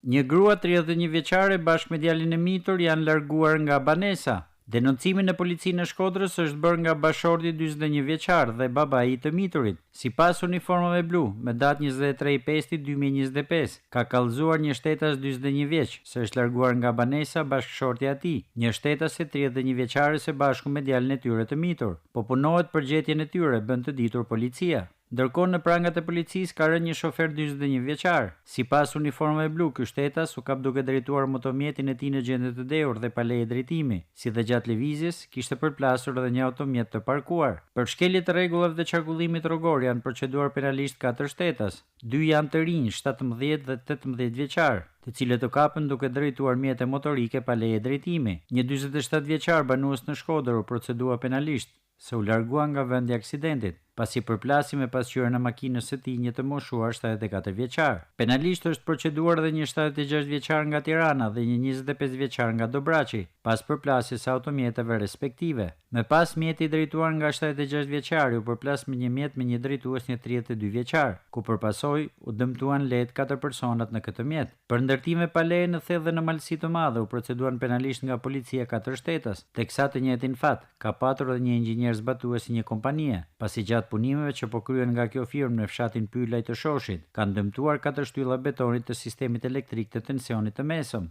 Një grua 31 vjeçare bashkë me djalin e mitur janë larguar nga banesa. Denoncimin e policinë në Shkodrës është bërë nga bashorti 41 vjeçar dhe babai i të miturit. Sipas uniformave blu, me datë 23/5/2025, ka kallëzuar një shtetas 41 vjeç, se është larguar nga banesa bashkëshorti i tij, një shtetase 31 vjeçare së bashku me djalin e tyre të mitur, po punohet për gjetjen e tyre, bën të ditur policia. Ndërkohë në prangat e policisë ka rënë një shofer 41 vjeçar. Sipas uniformave blu, ky shtetas u kap duke drejtuar motomjetin e tij në gjendje të dhëur dhe pa leje drejtimi, si dhe gjatë lëvizjes kishte përplasur edhe një automjet të parkuar. Për shkelje të rregullave të qarkullimit rrugor janë proceduar penalisht 4 shtetas. 2 janë të rinj, 17 dhe 18 vjeçar, të cilët u kapën duke drejtuar mjete motorike pa leje drejtimi. Një 47 vjeçar banues në Shkodër u procedua penalisht, se u largua nga vendi i aksidentit, pasi përplasi me pasqyrën e makinës së tij një të moshuar 74 vjeçar. Penalisht është proceduar edhe një 76 vjeçar nga Tirana dhe një 25 vjeçar nga Dobraçi, pas përplasjes së automjeteve respektive. Me pas mjeti i drejtuar nga 76 vjeçari u përplas me një mjet me një drejtues një 32 vjeçar, ku përpasoj u dëmtuan lehtë 4 personat në këtë mjet. Për ndërtime pa leje në thellë dhe në malësi të madhe u proceduan penalisht nga policia 4 shtetas, teksa të njëjtin fat ka patur edhe një inxhinier zbatues i një kompanie, pasi gjatë punimeve që po kryen nga kjo firmë në fshatin Pylaj të Shoshit, kanë dëmtuar 4 shtylla betonit të sistemit elektrik të tensionit të mesëm.